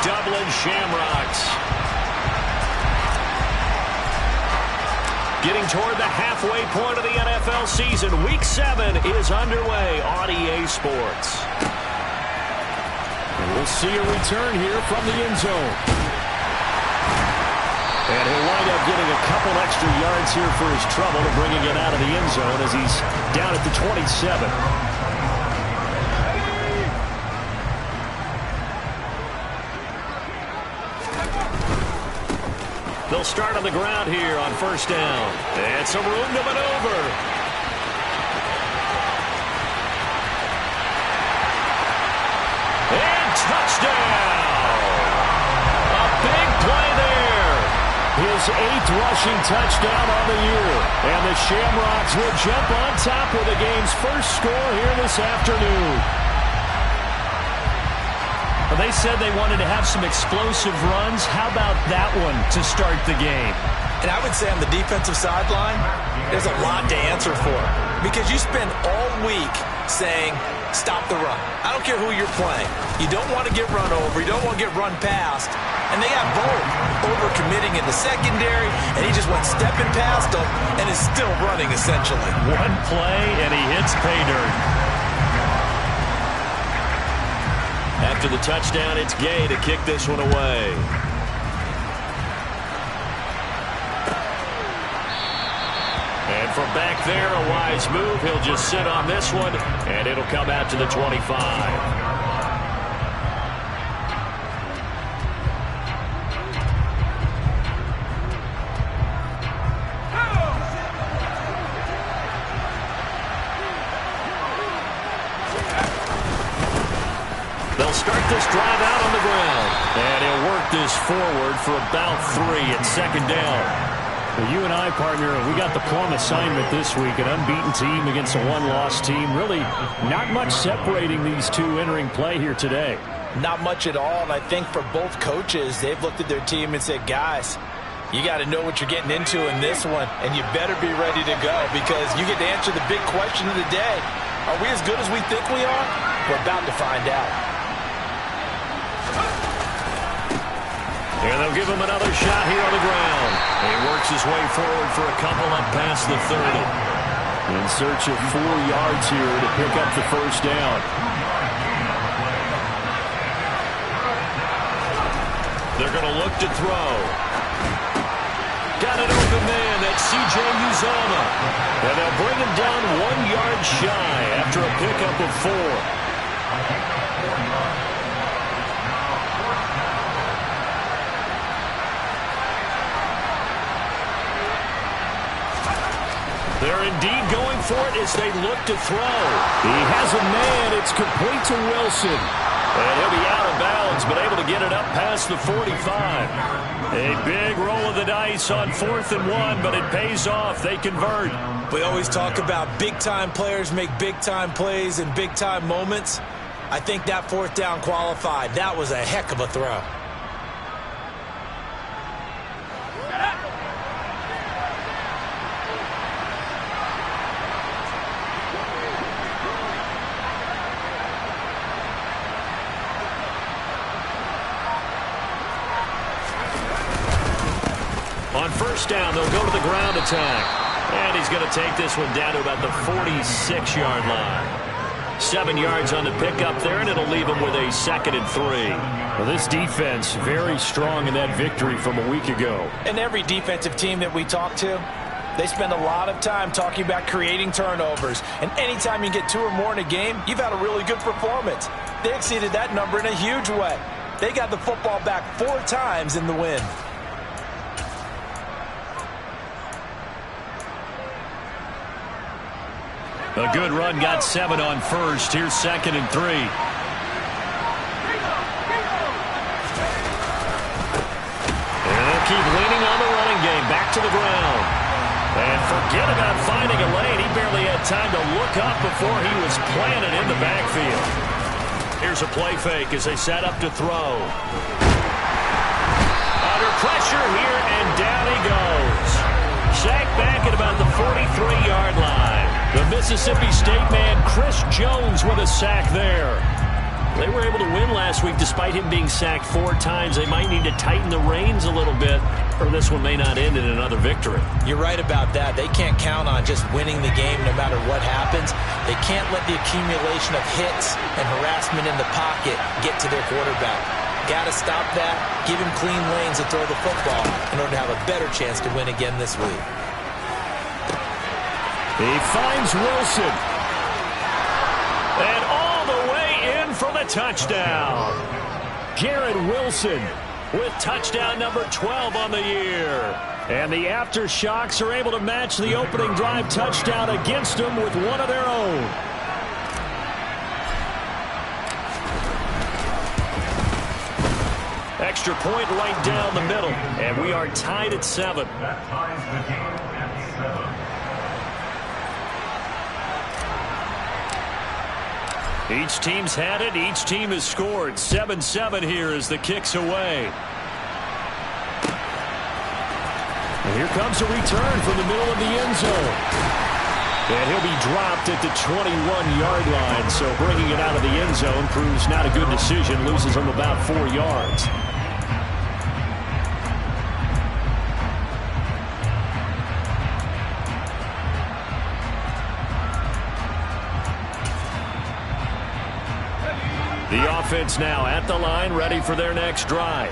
Dublin Shamrocks. Getting toward the halfway point of the NFL season. Week 7 is underway on EA Sports. And we'll see a return here from the end zone. And he'll wind up getting a couple extra yards here for his trouble and bringing it out of the end zone as he's down at the 27. They'll start on the ground here on first down. And some room to maneuver. And touchdown! A big play there. His 8th rushing touchdown on the year. And the Shamrocks will jump on top with the game's first score here this afternoon. They said they wanted to have some explosive runs. How about that one to start the game? And I would say on the defensive sideline, there's a lot to answer for. Because you spend all week saying, stop the run. I don't care who you're playing. You don't want to get run over. You don't want to get run past. And they got both. Over-committing in the secondary, and he just went stepping past them and is still running, essentially. One play, and he hits pay dirt. After the touchdown, it's Gay to kick this one away. And from back there, a wise move. He'll just sit on this one, and it'll come out to the 25. Start this drive out on the ground. And he'll work this forward for about 3 at second down. Well, you and I, partner, we got the plum assignment this week. An unbeaten team against a one-loss team. Really not much separating these two entering play here today. Not much at all, and I think for both coaches, they've looked at their team and said, guys, you got to know what you're getting into in this one, and you better be ready to go because you get to answer the big question of the day. Are we as good as we think we are? We're about to find out. And they'll give him another shot here on the ground. He works his way forward for a couple up past the 30. In search of 4 yards here to pick up the first down. They're going to look to throw. Got an open man. That's C.J. Uzomah. And they'll bring him down 1 yard shy after a pickup of 4. They're indeed going for it as they look to throw. He has a man. It's complete to Wilson. And he'll be out of bounds, but able to get it up past the 45. A big roll of the dice on 4th and 1, but it pays off. They convert. We always talk about big-time players make big-time plays in big-time moments. I think that 4th down qualified. That was a heck of a throw. On first down, they'll go to the ground attack. And he's going to take this one down to about the 46-yard line. 7 yards on the pickup there, and it'll leave him with a 2nd and 3. Well, this defense very strong in that victory from a week ago. And every defensive team that we talk to, they spend a lot of time talking about creating turnovers. And anytime you get 2 or more in a game, you've had a really good performance. They exceeded that number in a huge way. They got the football back 4 times in the win. A good run, got 7 on first. Here's 2nd and 3. And they'll keep leaning on the running game. Back to the ground. And forget about finding a lane. He barely had time to look up before he was planted in the backfield. Here's a play fake as they set up to throw. Under pressure here, and down he goes. Sacked back at about the 43-yard line. The Mississippi State man, Chris Jones, with a sack there. They were able to win last week despite him being sacked 4 times. They might need to tighten the reins a little bit, or this one may not end in another victory. You're right about that. They can't count on just winning the game no matter what happens. They can't let the accumulation of hits and harassment in the pocket get to their quarterback. Got to stop that, give him clean lanes to throw the football in order to have a better chance to win again this week. He finds Wilson. And all the way in for the touchdown. Garrett Wilson with touchdown number 12 on the year. And the Aftershocks are able to match the opening drive touchdown against them with one of their own. Extra point right down the middle. And we are tied at 7. That ties the game at 7. Each team's had it. Each team has scored. 7-7 here as the kick's away. And here comes a return from the middle of the end zone. And he'll be dropped at the 21-yard line. So bringing it out of the end zone proves not a good decision. Loses him about 4 yards. The offense now at the line, ready for their next drive.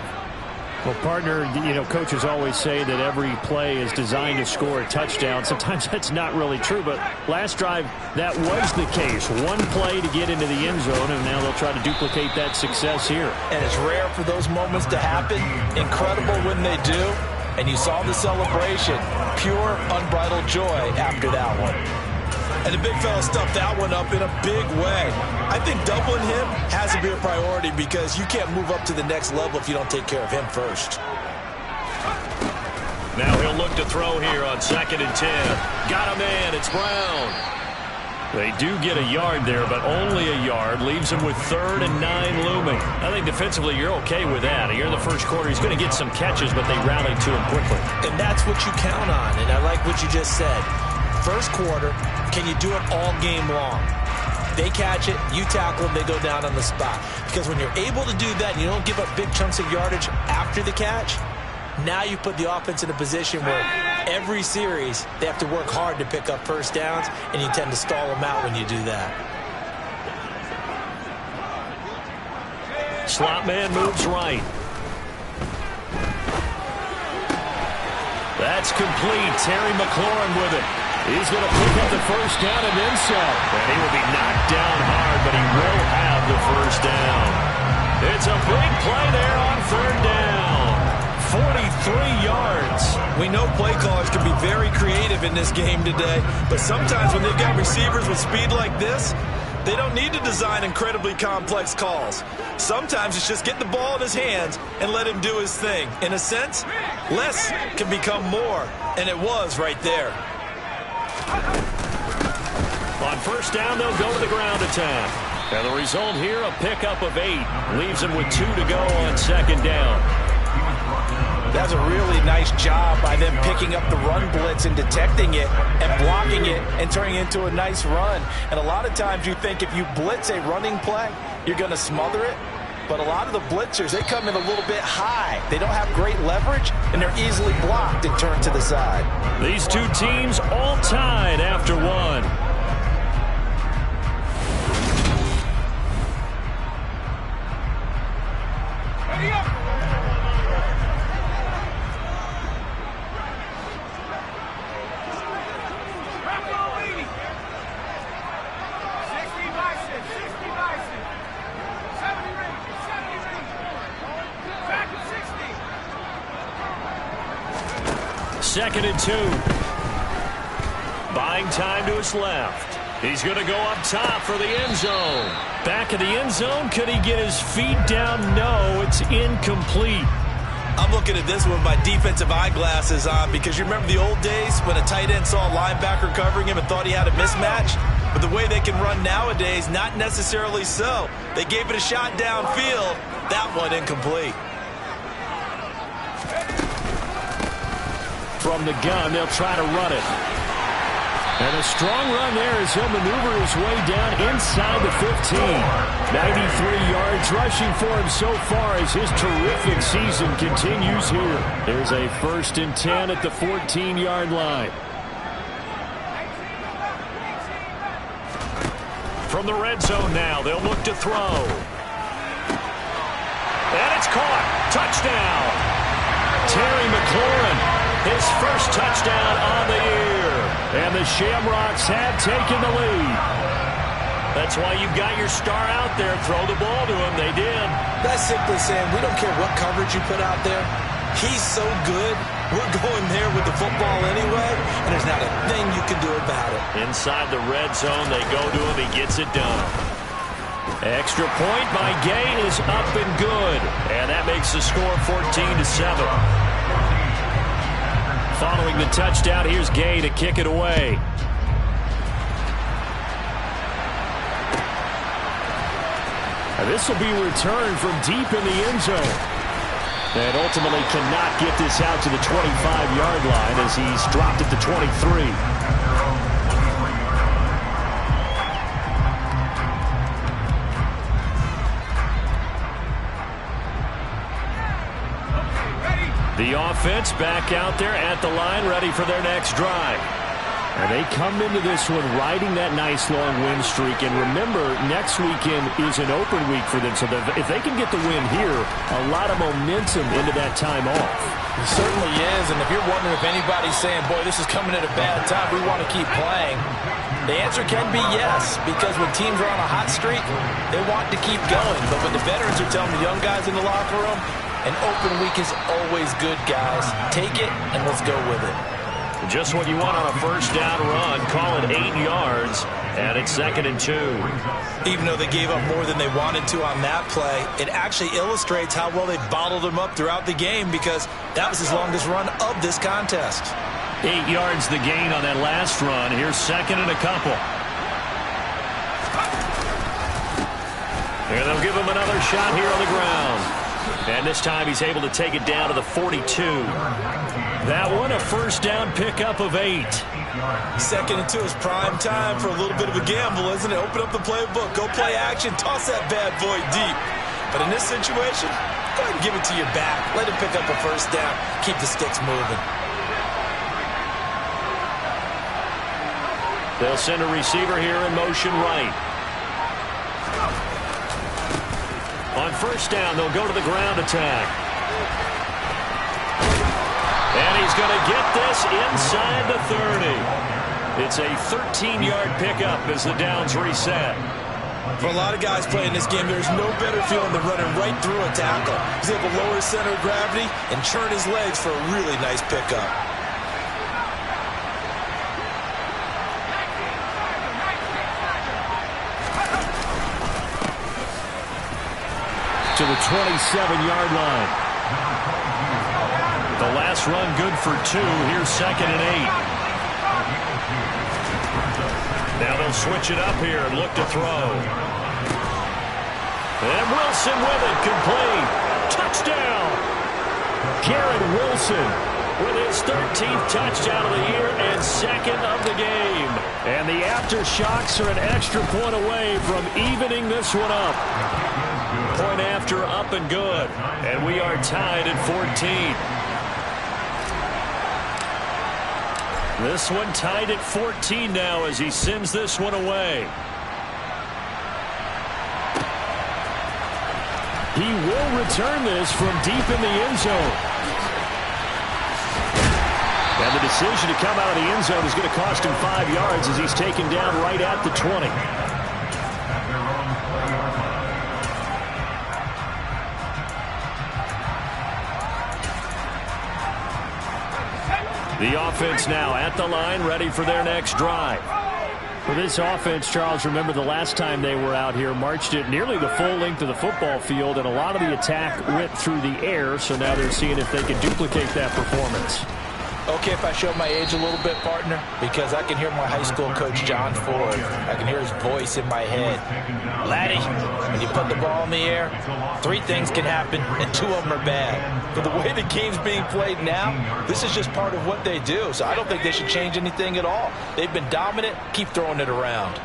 Well, partner, you know, coaches always say that every play is designed to score a touchdown. Sometimes that's not really true, but last drive, that was the case. One play to get into the end zone, and now they'll try to duplicate that success here. And it's rare for those moments to happen. Incredible when they do. And you saw the celebration. Pure, unbridled joy after that one. And the big fella stuffed that one up in a big way. I think doubling him has to be a priority because you can't move up to the next level if you don't take care of him first. Now he'll look to throw here on 2nd and 10. Got a man. It's Brown. They do get a yard there, but only a yard. Leaves him with 3rd and 9 looming. I think defensively you're okay with that. Here in the first quarter, he's going to get some catches, but they rally to him quickly. And that's what you count on, and I like what you just said. First quarter, can you do it all game long? They catch it, you tackle them, they go down on the spot. Because when you're able to do that and you don't give up big chunks of yardage after the catch, now you put the offense in a position where every series they have to work hard to pick up first downs, and you tend to stall them out when you do that. Slot man moves right. That's complete. Terry McLaurin with it. He's going to pick up the first down and then some. And he will be knocked down hard, but he will have the first down. It's a big play there on 3rd down. 43 yards. We know play callers can be very creative in this game today, but sometimes when they've got receivers with speed like this, they don't need to design incredibly complex calls. Sometimes it's just get the ball in his hands and let him do his thing. In a sense, less can become more, and it was right there. On first down, they'll go to the ground attack. And the result here, a pickup of 8. Leaves them with 2 to go on 2nd down. That's a really nice job by them picking up the run blitz and detecting it and blocking it and turning it into a nice run. And a lot of times you think if you blitz a running play, you're going to smother it. But a lot of the blitzers, they come in a little bit high. They don't have great leverage, and they're easily blocked and turned to the side. These two teams all tied after 1. Second and 2. Buying time to his left. He's going to go up top for the end zone. Back of the end zone. Could he get his feet down? No, it's incomplete. I'm looking at this with my defensive eyeglasses on because you remember the old days when a tight end saw a linebacker covering him and thought he had a mismatch? But the way they can run nowadays, not necessarily so. They gave it a shot downfield. That one incomplete. From the gun, they'll try to run it. And a strong run there as he'll maneuver his way down inside the 15. 93 yards rushing for him so far as his terrific season continues here. There's a 1st and 10 at the 14-yard line. From the red zone now, they'll look to throw. And it's caught. Touchdown. Terry McLaurin, his first touchdown on the year. And the Shamrocks have taken the lead. That's why you've got your star out there. Throw the ball to him. They did. That's simply saying we don't care what coverage you put out there. He's so good. We're going there with the football anyway, and there's not a thing you can do about it. Inside the red zone, they go to him. He gets it done. Extra point by Gay is up and good. And that makes the score 14-7. Following the touchdown, here's Gay to kick it away. And this will be returned from deep in the end zone. And ultimately cannot get this out to the 25-yard line as he's dropped at the 23. The offense back out there at the line, ready for their next drive. And they come into this one riding that nice long win streak. And remember, next weekend is an open week for them. So if they can get the win here, a lot of momentum into that time off. It certainly is. And if you're wondering if anybody's saying, boy, this is coming at a bad time, we want to keep playing, the answer can be yes. Because when teams are on a hot streak, they want to keep going. But when the veterans are telling the young guys in the locker room, an open week is always good, guys. Take it and let's go with it. Just what you want on a first down run. Call it 8 yards, and it's 2nd and 2. Even though they gave up more than they wanted to on that play, it actually illustrates how well they bottled them up throughout the game because that was his longest run of this contest. 8 yards the gain on that last run. Here's 2nd and a couple. And they'll give him another shot here on the ground. And this time he's able to take it down to the 42. That one, a first down pickup of 8. 2nd and 2 is prime time for a little bit of a gamble, isn't it? Open up the playbook, go play action, toss that bad boy deep. But in this situation, go ahead and give it to your back. Let him pick up a first down. Keep the sticks moving. They'll send a receiver here in motion right. On first down, they'll go to the ground attack. And he's going to get this inside the 30. It's a 13-yard pickup as the downs reset. For a lot of guys playing this game, there's no better feeling than running right through a tackle. He's able to lower his center of gravity and churn his legs for a really nice pickup. To the 27-yard line. The last run good for 2. Here's 2nd and 8. Now they'll switch it up here and look to throw. And Wilson with it, complete. Touchdown! Garrett Wilson with his 13th touchdown of the year and 2nd of the game. And the Aftershocks are an extra point away from evening this one up. Point after up and good. And we are tied at 14. This one tied at 14 now as he sends this one away. He will return this from deep in the end zone. And the decision to come out of the end zone is going to cost him 5 yards as he's taken down right at the 20. The offense now at the line, ready for their next drive. For this offense, Charles, remember the last time they were out here, marched it nearly the full length of the football field, and a lot of the attack went through the air, so now they're seeing if they can duplicate that performance. Okay, if I show my age a little bit, partner, because I can hear my high school coach, John Ford. I can hear his voice in my head. Laddie, when you put the ball in the air, 3 things can happen, and 2 of them are bad. But the way the game's being played now, this is just part of what they do. So I don't think they should change anything at all. They've been dominant. Keep throwing it around.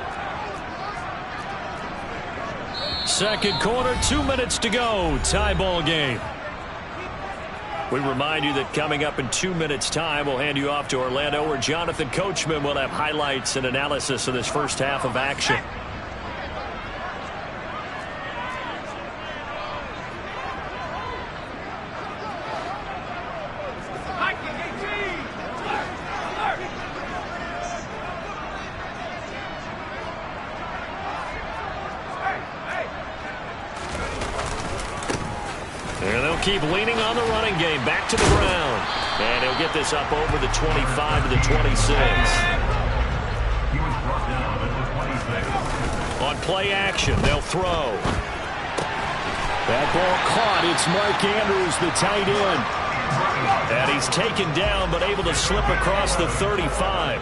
Second quarter, 2 minutes to go. Tie ball game. We remind you that coming up in 2 minutes' time, we'll hand you off to Orlando, where Jonathan Coachman will have highlights and analysis of this first half of action. And they'll keep leaning on the running game. Back to the ground. And he'll get this up over the 25 to the 26. He was brought down at the 26. On play action, they'll throw. That ball caught. It's Mark Andrews, the tight end. And he's taken down, but able to slip across the 35.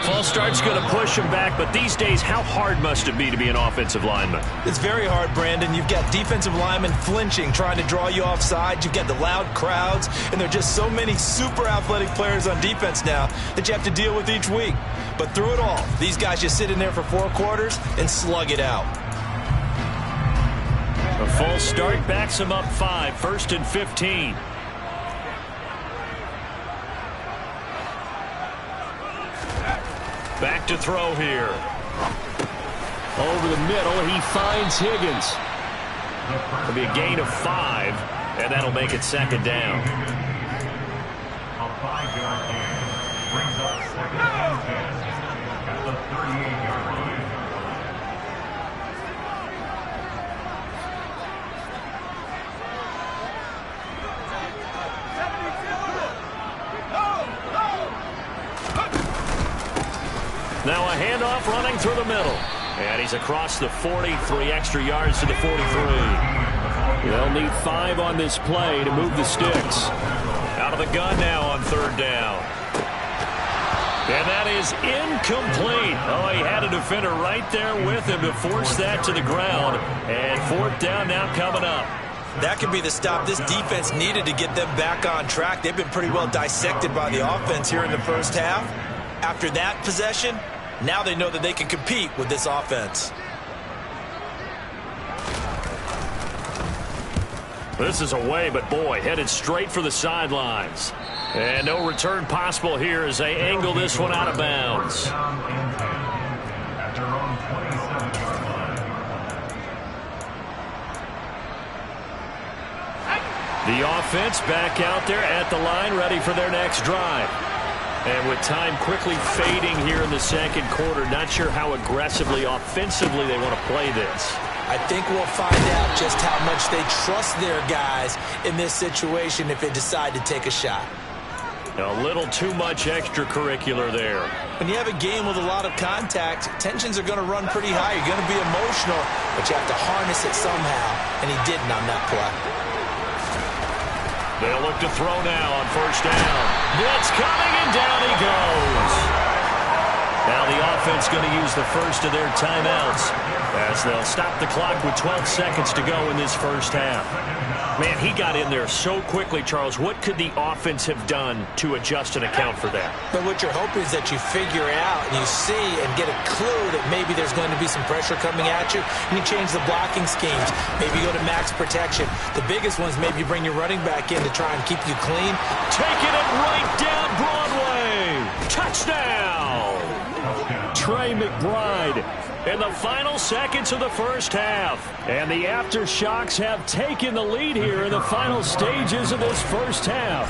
False start's going to push him back, but these days, how hard must it be to be an offensive lineman? It's very hard, Brandon. You've got defensive linemen flinching, trying to draw you offside. You've got the loud crowds, and there are just so many super athletic players on defense now that you have to deal with each week. But through it all, these guys just sit in there for 4 quarters and slug it out. A false start backs him up 5, 1st and 15. Back to throw here. Over the middle, he finds Higgins. It'll be a gain of 5, and that'll make it 2nd down. A 5-yard gain brings up 2nd and 10 at the 38-yard line. Now a handoff running through the middle. And he's across the 40, 3 extra yards to the 43. They'll need 5 on this play to move the sticks. Out of the gun now on 3rd down. And that is incomplete. Oh, he had a defender right there with him to force that to the ground. And 4th down now coming up. That could be the stop this defense needed to get them back on track. They've been pretty well dissected by the offense here in the first half. After that possession, now they know that they can compete with this offense. This is away, but boy, headed straight for the sidelines. And no return possible here as they angle this one out of bounds. At their own 27-yard line. The offense back out there at the line, ready for their next drive. And with time quickly fading here in the 2nd quarter, not sure how aggressively, offensively they want to play this. I think we'll find out just how much they trust their guys in this situation if they decide to take a shot. A little too much extracurricular there. When you have a game with a lot of contact, tensions are going to run pretty high. You're going to be emotional, but you have to harness it somehow, and he didn't on that play. They'll look to throw now on 1st down. Blitz coming, and down he goes. Now the offense going to use the first of their timeouts as they'll stop the clock with 12 seconds to go in this first half. Man, he got in there so quickly, Charles. What could the offense have done to adjust and account for that? But what you're hoping is that you figure out and you see and get a clue that maybe there's going to be some pressure coming at you, and you change the blocking schemes. Maybe you go to max protection. The biggest ones, maybe you bring your running back in to try and keep you clean. Taking it right down Broadway. Touchdown. Trey McBride in the final seconds of the first half. And the Aftershocks have taken the lead here in the final stages of this first half.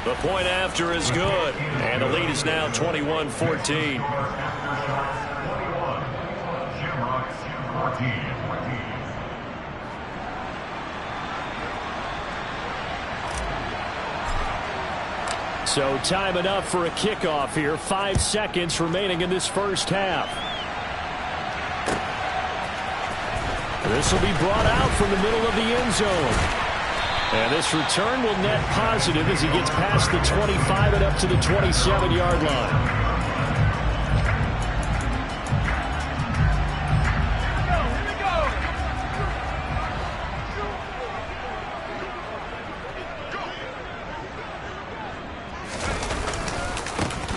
The point after is good. And the lead is now 21-14. Shamrock 14. So time enough for a kickoff here. 5 seconds remaining in this first half. This will be brought out from the middle of the end zone. And this return will net positive as he gets past the 25 and up to the 27-yard line.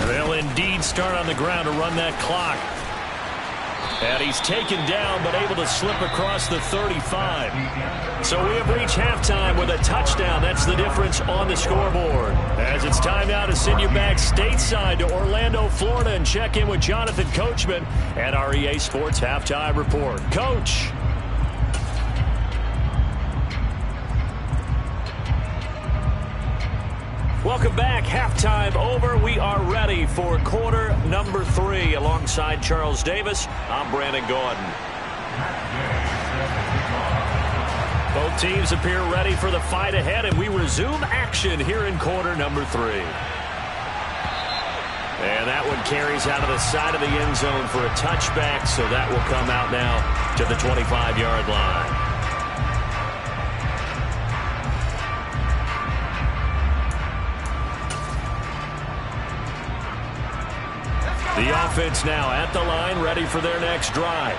They'll indeed start on the ground to run that clock. And he's taken down, but able to slip across the 35. So we have reached halftime with a touchdown. That's the difference on the scoreboard. As it's time now to send you back stateside to Orlando, Florida, and check in with Jonathan Coachman at our EA Sports Halftime Report. Coach. Welcome back. Halftime over. We are ready for quarter number 3. Alongside Charles Davis, I'm Brandon Gordon. Both teams appear ready for the fight ahead, and we resume action here in quarter number 3. And that one carries out of the side of the end zone for a touchback, so that will come out now to the 25-yard line. The offense now at the line, ready for their next drive.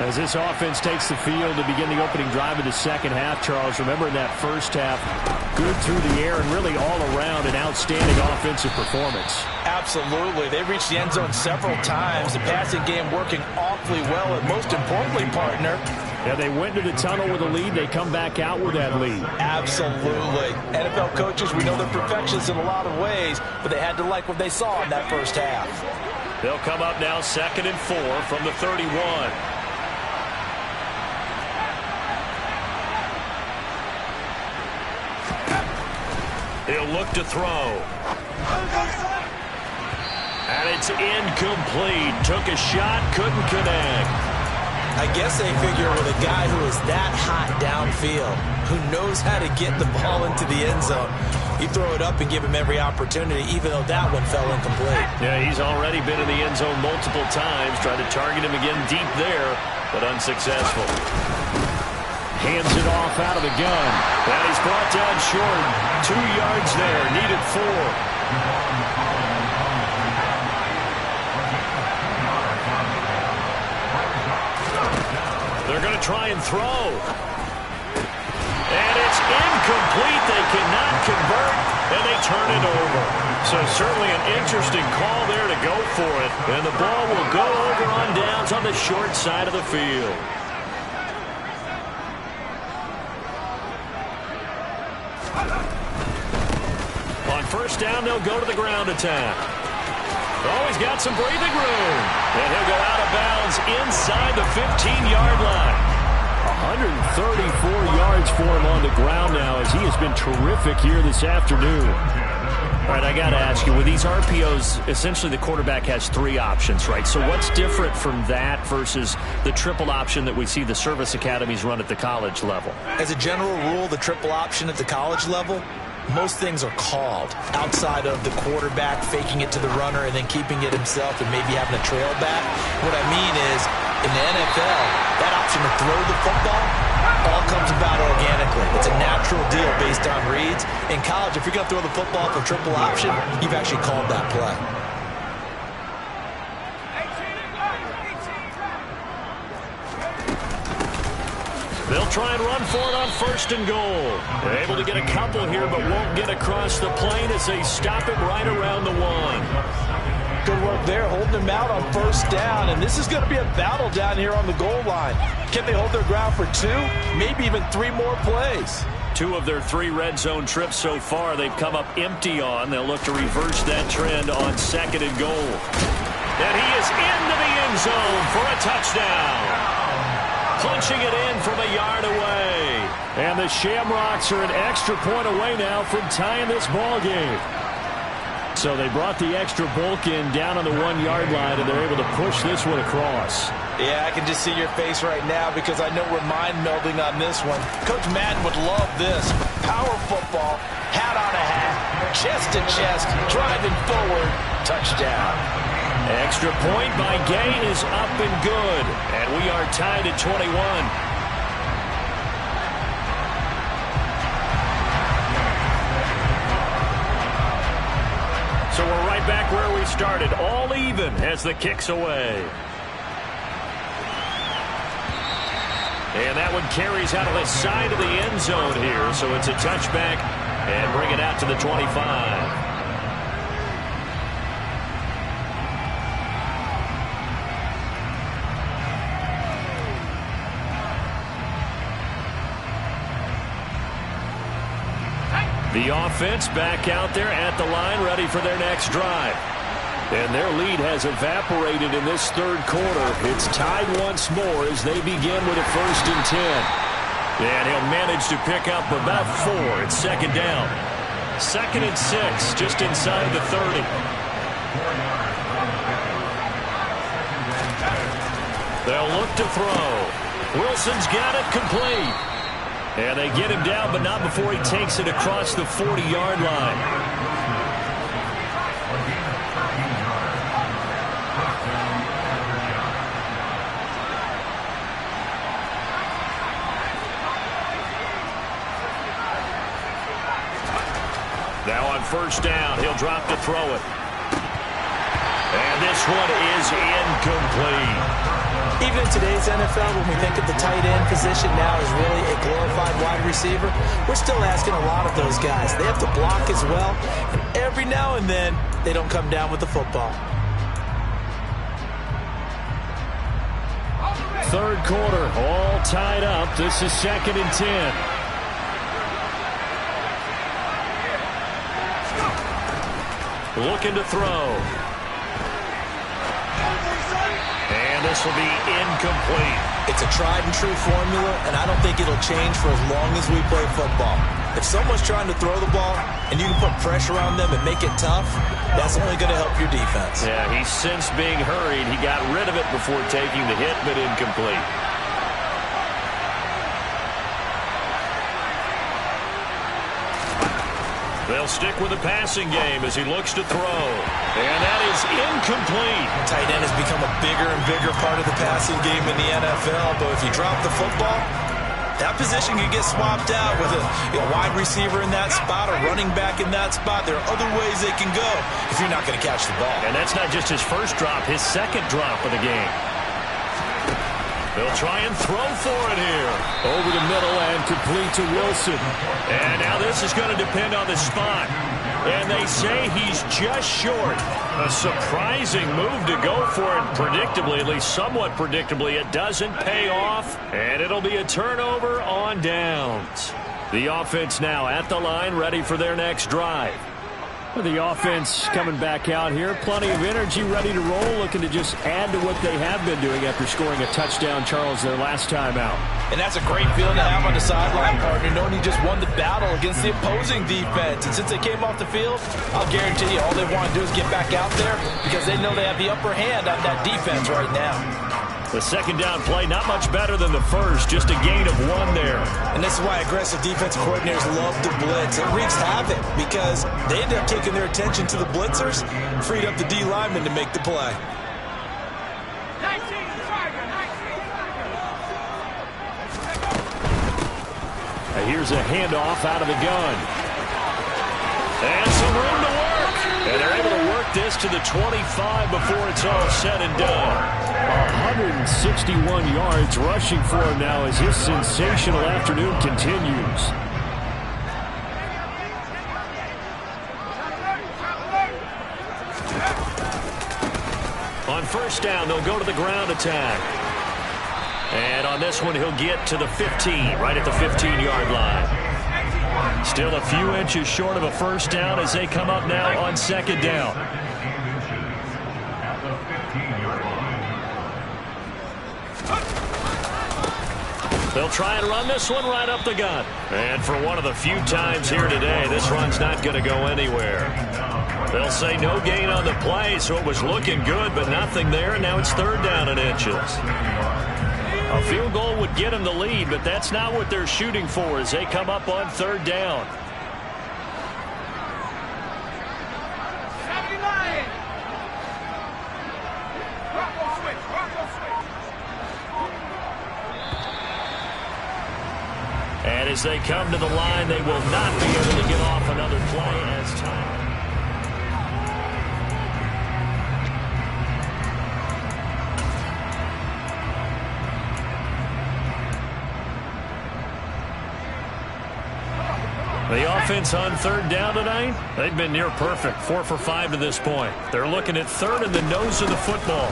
As this offense takes the field to begin the opening drive of the second half, Charles, remember in that first half, good through the air and really all around an outstanding offensive performance. Absolutely. They reached the end zone several times. The passing game working awfully well, and most importantly, partner, yeah, they went to the tunnel with a lead. They come back out with that lead. Absolutely. NFL coaches, we know they're perfectionists in a lot of ways, but they had to like what they saw in that first half. They'll come up now 2nd and 4 from the 31. He'll look to throw. And it's incomplete. Took a shot, couldn't connect. I guess they figure with a guy who is that hot downfield, who knows how to get the ball into the end zone, you throw it up and give him every opportunity, even though that one fell incomplete. Yeah, he's already been in the end zone multiple times, tried to target him again deep there, but unsuccessful. Hands it off out of the gun. And he's brought down short. 2 yards there, needed 4. They're going to try and throw. And it's incomplete. They cannot convert, and they turn it over. So certainly an interesting call there to go for it. And the ball will go over on downs on the short side of the field. On first down, they'll go to the ground attack. Oh, he's got some breathing room. And he'll go out of bounds inside the 15-yard line. 134 yards for him on the ground now as he has been terrific here this afternoon. All right, I got to ask you, with these RPOs, essentially the quarterback has 3 options, right? So what's different from that versus the triple option that we see the service academies run at the college level? As a general rule, the triple option at the college level, most things are called outside of the quarterback faking it to the runner and then keeping it himself and maybe having a trail back. What I mean is, in the NFL, that option to throw the football all comes about organically. It's a natural deal based on reads. In college, if you're going to throw the football for triple option, you've actually called that play. They'll try and run for it on 1st and goal. They're able to get a couple here, but won't get across the plane as they stop it right around the 1. Good work there, holding them out on 1st down, and this is going to be a battle down here on the goal line. Can they hold their ground for 2, maybe even 3 more plays? 2 of their 3 red zone trips so far they've come up empty on. They'll look to reverse that trend on 2nd and goal. And he is into the end zone for a touchdown. Punching it in from a yard away. And the Shamrocks are an extra point away now from tying this ball game. So they brought the extra bulk in down on the 1-yard line, and they're able to push this one across. Yeah, I can just see your face right now because I know we're mind melding on this one. Coach Madden would love this. Power football, hat on a hat, chest to chest, driving forward, touchdown. Extra point by Gain is up and good. And we are tied at 21. right back where we started. All even as the kick's away. And that one carries out of the side of the end zone here. So it's a touchback and bring it out to the 25. The offense back out there at the line, ready for their next drive. And their lead has evaporated in this third quarter. It's tied once more as they begin with a 1st and 10. And he'll manage to pick up about 4. It's second down. 2nd and 6, just inside the 30. They'll look to throw. Wilson's got it complete. And they get him down, but not before he takes it across the 40-yard line. Now on 1st down, he'll drop to throw it. And this one is incomplete. Even in today's NFL, when we think of the tight end position now as really a glorified wide receiver, we're still asking a lot of those guys. They have to block as well, and every now and then, they don't come down with the football. Third quarter, all tied up. This is 2nd and 10. Looking to throw. And this will be incomplete. It's a tried and true formula, and I don't think it'll change for as long as we play football. If someone's trying to throw the ball and you can put pressure on them and make it tough, that's only going to help your defense. Yeah, he's since being hurried. He got rid of it before taking the hit, but incomplete. They'll stick with the passing game as he looks to throw. And that is incomplete. Tight end has become a bigger and bigger part of the passing game in the NFL, but if you drop the football, that position can get swapped out with a wide receiver in that spot, a running back in that spot. There are other ways they can go if you're not going to catch the ball. And that's not just his first drop, his second drop of the game. They'll try and throw for it here. Over the middle and complete to Wilson. And now this is going to depend on the spot. And they say he's just short. A surprising move to go for it. Predictably, at least somewhat predictably, it doesn't pay off. And it'll be a turnover on downs. The offense now at the line, ready for their next drive. The offense coming back out here. Plenty of energy, ready to roll, looking to just add to what they have been doing after scoring a touchdown, Charles, their last time out. And that's a great feeling to have on the sideline, partner, knowing you just won the battle against the opposing defense. And since they came off the field, I'll guarantee you all they want to do is get back out there because they know they have the upper hand on that defense right now. The second down play, not much better than the first, just a gain of 1 there. And this is why aggressive defensive coordinators love to blitz. It wreaks havoc because they end up taking their attention to the blitzers, freed up the D lineman to make the play. And here's a handoff out of the gun. And some room to work. And they're able to work this to the 25 before it's all said and done. 161 yards rushing for him now as his sensational afternoon continues. On 1st down, they'll go to the ground attack. And on this one, he'll get to the 15, right at the 15-yard line. Still a few inches short of a 1st down as they come up now on 2nd down. They'll try and run this one right up the gut. And for one of the few times here today, this run's not going to go anywhere. They'll say no gain on the play, so it was looking good, but nothing there, and now it's 3rd down and inches. A field goal would get them the lead, but that's not what they're shooting for as they come up on 3rd down. And as they come to the line, they will not be able to get off another play as time. The offense on third down tonight, they've been near perfect. 4 for 5 to this point. They're looking at third and the nose of the football.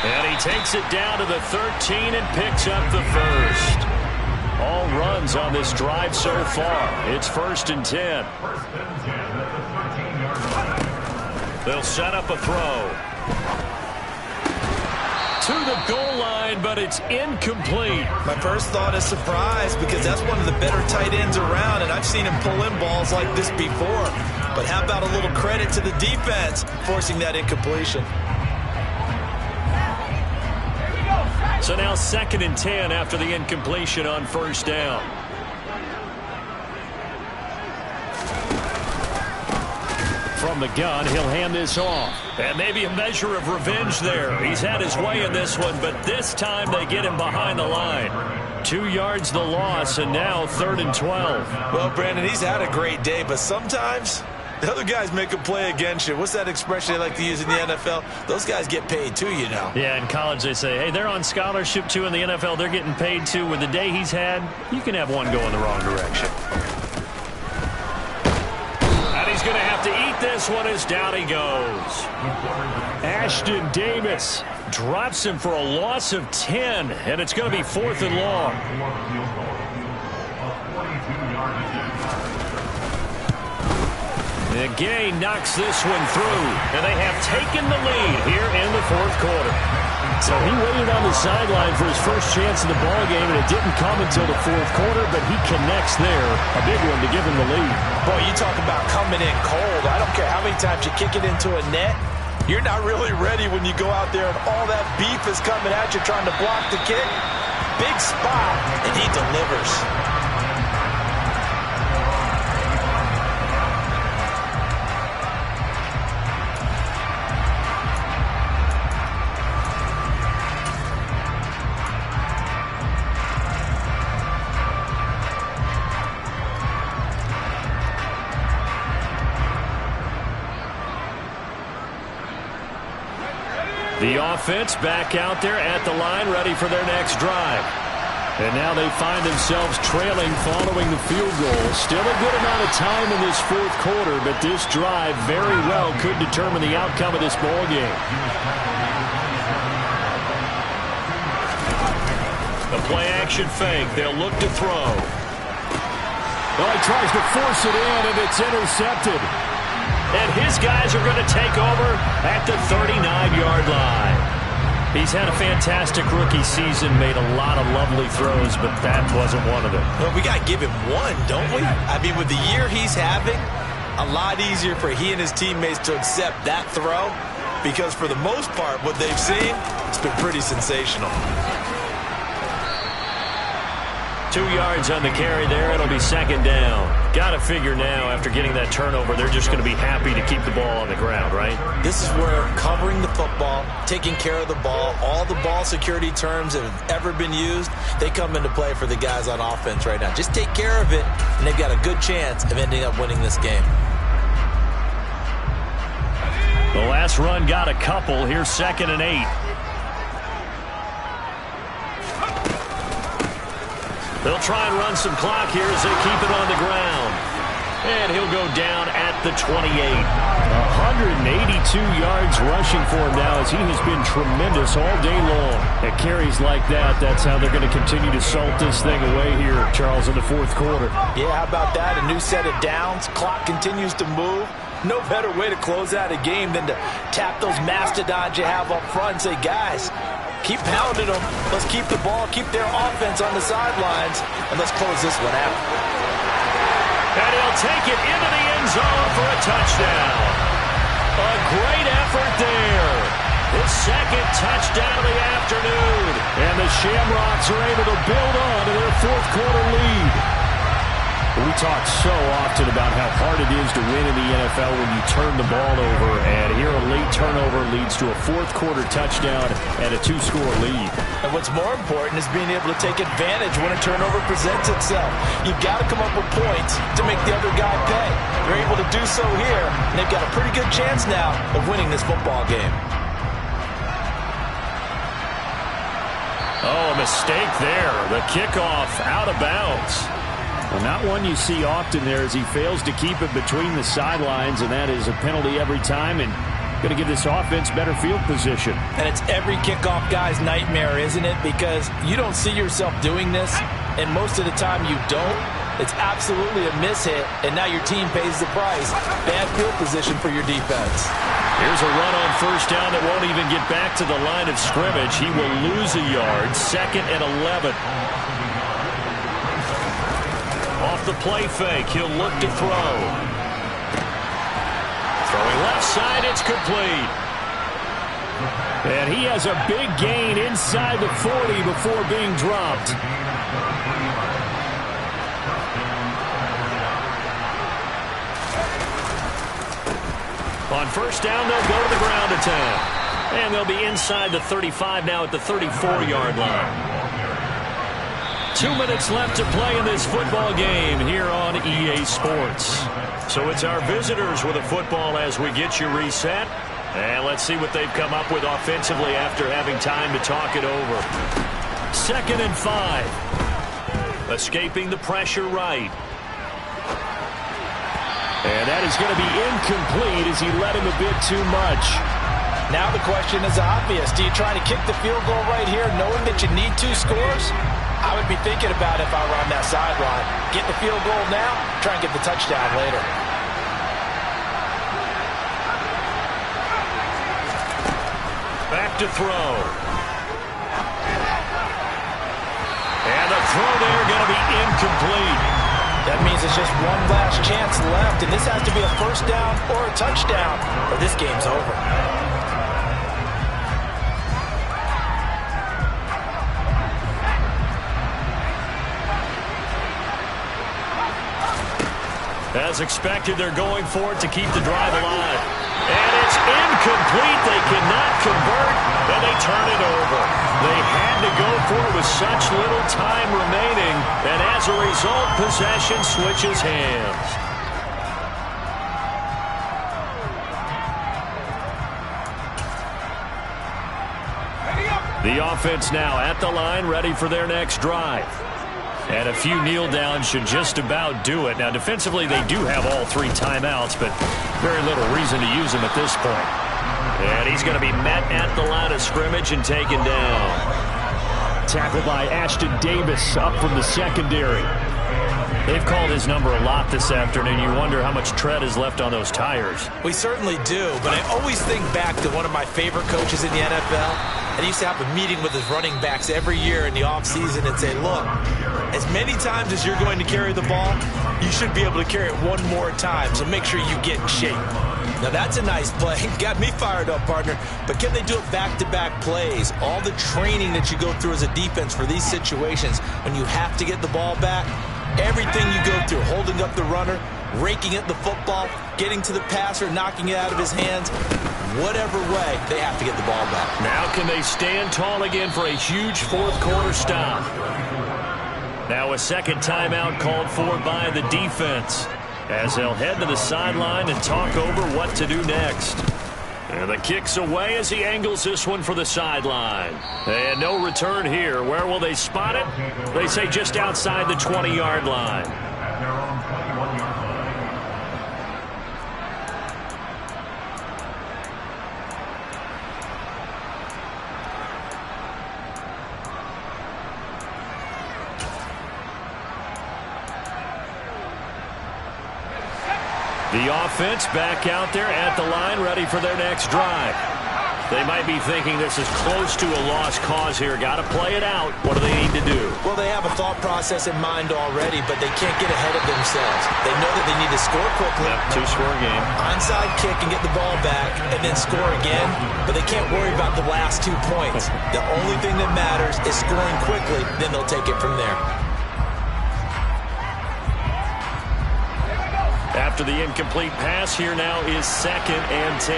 And he takes it down to the 13 and picks up the first. All runs on this drive so far. It's 1st and 10. They'll set up a throw. To the goal line, but it's incomplete. My first thought is surprise because that's one of the better tight ends around, and I've seen him pull in balls like this before. But how about a little credit to the defense forcing that incompletion? So now 2nd and 10 after the incompletion on 1st down. From the gun, he'll hand this off. And maybe a measure of revenge there. He's had his way in this one, but this time they get him behind the line. 2 yards the loss, and now 3rd and 12. Well, Brandon, he's had a great day, but sometimes the other guys make a play against you. What's that expression they like to use in the NFL? Those guys get paid too, you know. Yeah, in college they say, hey, they're on scholarship too. In the NFL, they're getting paid too. With the day he's had, you can have one go in the wrong direction. And he's going to have to eat this one as down he goes. Ashton Davis drops him for a loss of 10, and it's going to be 4th and long. The Gay knocks this one through, and they have taken the lead here in the 4th quarter. So he waited on the sideline for his first chance in the ballgame, and it didn't come until the 4th quarter, but he connects there. A big one to give him the lead. Boy, you talk about coming in cold. I don't care how many times you kick it into a net. You're not really ready when you go out there and all that beef is coming at you trying to block the kick. Big spot, and he delivers. The offense back out there at the line, ready for their next drive. And now they find themselves trailing following the field goal. Still a good amount of time in this 4th quarter, but this drive very well could determine the outcome of this ball game. The play action fake. They'll look to throw. Well, he tries to force it in, and it's intercepted. And his guys are going to take over at the 39-yard line. He's had a fantastic rookie season, made a lot of lovely throws, but that wasn't one of them. Well, we got to give him one, don't we? I mean, with the year he's having, a lot easier for he and his teammates to accept that throw because for the most part, what they've seen, it's been pretty sensational. 2 yards on the carry there. It'll be 2nd down. Got to figure now, after getting that turnover, they're just going to be happy to keep the ball on the ground, right? This is where covering the football, taking care of the ball, all the ball security terms that have ever been used, they come into play for the guys on offense right now. Just take care of it, and they've got a good chance of ending up winning this game. The last run got a couple. Here's 2nd and 8. They'll try and run some clock here as they keep it on the ground. And he'll go down at the 28. 182 yards rushing for him now as he has been tremendous all day long. At carries like that, that's how they're going to continue to salt this thing away here, Charles, in the 4th quarter. Yeah, how about that? A new set of downs. Clock continues to move. No better way to close out a game than to tap those mastodons you have up front and say, guys, keep pounding them. Let's keep the ball, keep their offense on the sidelines, and let's close this one out. And he'll take it into the end zone for a touchdown. A great effort there. His 2nd touchdown of the afternoon. And the Shamrocks are able to build on to their 4th quarter lead. We talk so often about how hard it is to win in the NFL when you turn the ball over, and here a late turnover leads to a 4th quarter touchdown and a 2-score lead. And what's more important is being able to take advantage when a turnover presents itself. You've got to come up with points to make the other guy pay. They're able to do so here, and they've got a pretty good chance now of winning this football game. Oh, a mistake there. The kickoff out of bounds. Well, not one you see often there as he fails to keep it between the sidelines, and that is a penalty every time, and going to give this offense better field position. And it's every kickoff guy's nightmare, isn't it? Because you don't see yourself doing this, and most of the time you don't. It's absolutely a mishit, and now your team pays the price. Bad field position for your defense. Here's a run on first down that won't even get back to the line of scrimmage. He will lose a yard. 2nd and 11. Off the play fake, he'll look to throw. Throwing left side, it's complete. And he has a big gain inside the 40 before being dropped. On first down, they'll go to the ground attack. And they'll be inside the 35 now at the 34-yard line. 2 minutes left to play in this football game here on EA Sports. So it's our visitors with a football as we get you reset. And let's see what they've come up with offensively after having time to talk it over. 2nd and 5. Escaping the pressure right. And that is going to be incomplete as he led him a bit too much. Now the question is obvious. Do you try to kick the field goal right here knowing that you need 2 scores? I would be thinking about if I were on that sideline. Get the field goal now, try and get the touchdown later. Back to throw. And the throw there going to be incomplete. That means it's just one last chance left, and this has to be a first down or a touchdown, or this game's over. As expected, they're going for it to keep the drive alive. And it's incomplete. They cannot convert, and they turn it over. They had to go for it with such little time remaining, and as a result, possession switches hands. The offense now at the line, ready for their next drive. And a few kneel downs should just about do it. Now, defensively, they do have all 3 timeouts, but very little reason to use them at this point. And he's going to be met at the line of scrimmage and taken down. Tackled by Ashton Davis up from the secondary. They've called his number a lot this afternoon. You wonder how much tread is left on those tires. We certainly do, but I always think back to one of my favorite coaches in the NFL. And he used to have a meeting with his running backs every year in the offseason and say, look, as many times as you're going to carry the ball, you should be able to carry it one more time, so make sure you get in shape. Now, that's a nice play. Got me fired up, partner. But can they do it back-to-back plays? All the training that you go through as a defense for these situations, when you have to get the ball back, everything you go through, holding up the runner, raking at the football, getting to the passer, knocking it out of his hands, whatever way, they have to get the ball back. Now can they stand tall again for a huge 4th quarter stop? Now a second timeout called for by the defense as they'll head to the sideline and talk over what to do next. And the kick's away as he angles this one for the sideline. And no return here. Where will they spot it? They say just outside the 20-yard line. At their own 21-yard line. The offense back out there at the line, ready for their next drive. They might be thinking this is close to a lost cause here. Got to play it out. What do they need to do? Well, they have a thought process in mind already, but they can't get ahead of themselves. They know that they need to score quickly. Yep, 2-score game. Onside kick and get the ball back and then score again, but they can't worry about the last 2 points. The only thing that matters is scoring quickly, then they'll take it from there. After the incomplete pass, here now is 2nd and 10.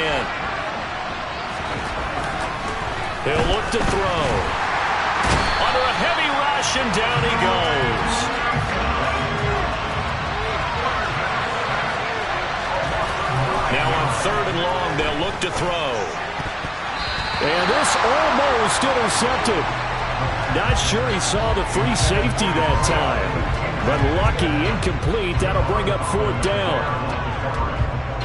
He'll look to throw. Under a heavy rush, and down he goes. Now on 3rd and long, they'll look to throw. And this almost intercepted. Not sure he saw the free safety that time. But lucky, incomplete. That'll bring up 4th down.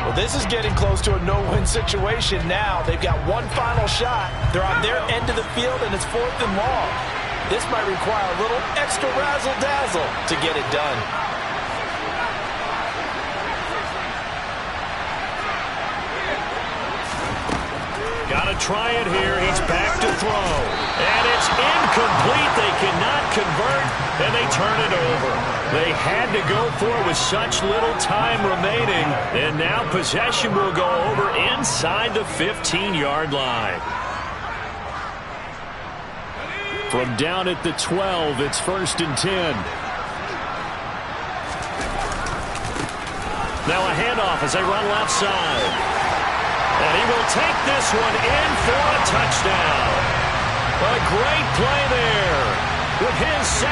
Well, this is getting close to a no-win situation now. They've got one final shot. They're on their end of the field, and it's 4th and long. This might require a little extra razzle-dazzle to get it done. Got to try it here. He's back to throw. And it's incomplete. They cannot convert, and they turn it over. They had to go for it with such little time remaining. And now possession will go over inside the 15-yard line. From down at the 12, it's 1st and 10. Now a handoff as they run left side. And he will take this one in for a touchdown. A great play there with his second.